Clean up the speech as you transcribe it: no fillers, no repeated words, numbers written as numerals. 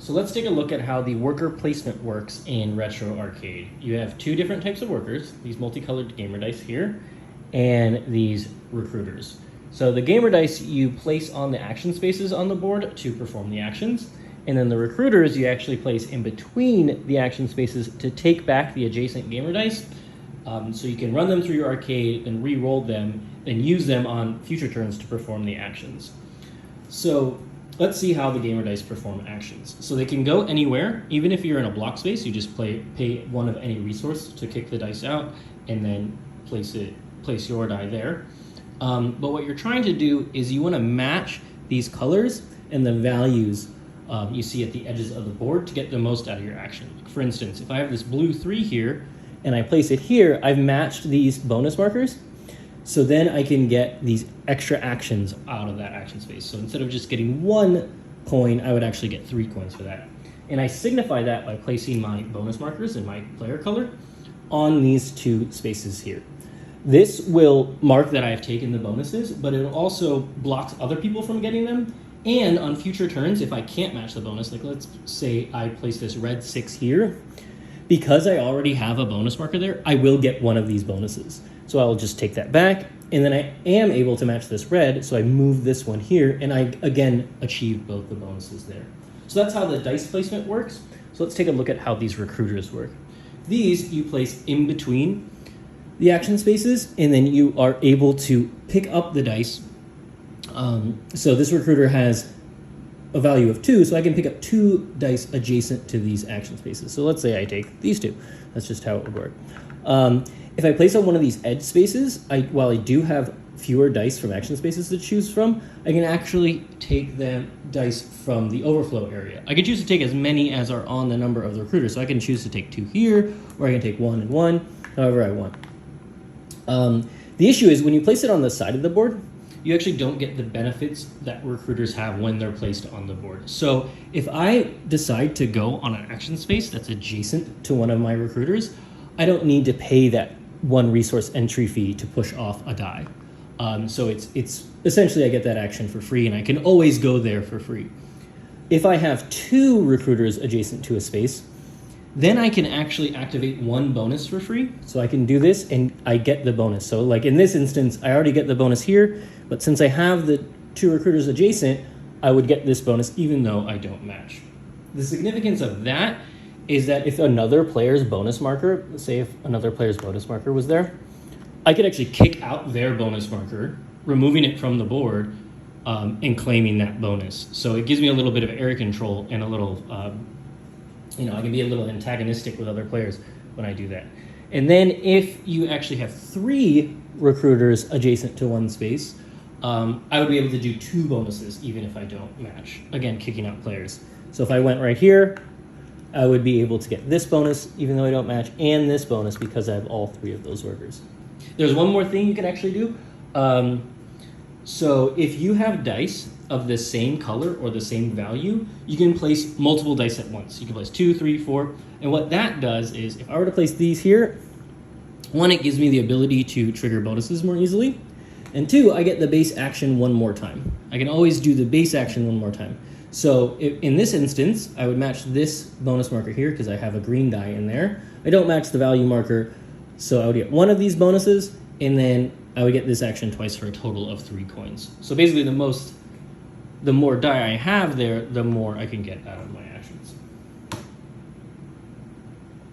So let's take a look at how the worker placement works in Retro Arcade. You have two different types of workers, these multicolored gamer dice here, and these recruiters. So the gamer dice you place on the action spaces on the board to perform the actions, and then the recruiters you actually place in between the action spaces to take back the adjacent gamer dice, so you can run them through your arcade and re-roll them and use them on future turns to perform the actions. So let's see how the gamer dice perform actions. So they can go anywhere. Even if you're in a block space, you just pay one of any resource to kick the dice out and then place your die there. But what you're trying to do is you want to match these colors and the values you see at the edges of the board to get the most out of your action. For instance, if I have this blue 3 here and I place it here, I've matched these bonus markers. So then I can get these extra actions out of that action space. So instead of just getting 1 coin, I would actually get 3 coins for that. And I signify that by placing my bonus markers in my player color on these 2 spaces here. This will mark that I have taken the bonuses, but it also blocks other people from getting them. And on future turns, if I can't match the bonus, like let's say I place this red 6 here, because I already have a bonus marker there, I will get one of these bonuses. So I'll just take that back, and then I am able to match this red, so I move this one here, and I, again, achieve both the bonuses there. So that's how the dice placement works. So let's take a look at how these recruiters work. These you place in between the action spaces, and then you are able to pick up the dice. So this recruiter has a value of 2, so I can pick up 2 dice adjacent to these action spaces. So let's say I take these 2. That's just how it would work. If I place on one of these edge spaces, while I do have fewer dice from action spaces to choose from, I can actually take the dice from the overflow area. I can choose to take as many as are on the number of the recruiters. So I can choose to take 2 here, or I can take 1 and 1, however I want. The issue is when you place it on the side of the board, you actually don't get the benefits that recruiters have when they're placed on the board. So if I decide to go on an action space that's adjacent to one of my recruiters, I don't need to pay that 1 resource entry fee to push off a die. So it's essentially I get that action for free, and I can always go there for free. If I have 2 recruiters adjacent to a space, then I can actually activate 1 bonus for free. So I can do this and I get the bonus. So like in this instance, I already get the bonus here, but since I have the 2 recruiters adjacent, I would get this bonus even though I don't match. The significance of that is that if another player's bonus marker, let's say if another player's bonus marker was there, I could actually kick out their bonus marker, removing it from the board, and claiming that bonus. So it gives me a little bit of area control and a little, I can be a little antagonistic with other players when I do that. And then if you actually have 3 recruiters adjacent to 1 space, I would be able to do 2 bonuses even if I don't match. Again, kicking out players. So if I went right here, I would be able to get this bonus even though I don't match, and this bonus because I have all 3 of those workers. There's one more thing you can actually do. So if you have dice of the same color or the same value, you can place multiple dice at once. You can place 2, 3, 4. And what that does is if I were to place these here, 1, it gives me the ability to trigger bonuses more easily. And 2, I get the base action 1 more time. I can always do the base action 1 more time. So in this instance, I would match this bonus marker here because I have a green die in there. I don't match the value marker, so I would get 1 of these bonuses, and then I would get this action twice for a total of 3 coins. So basically the more die I have there, the more I can get out of my actions.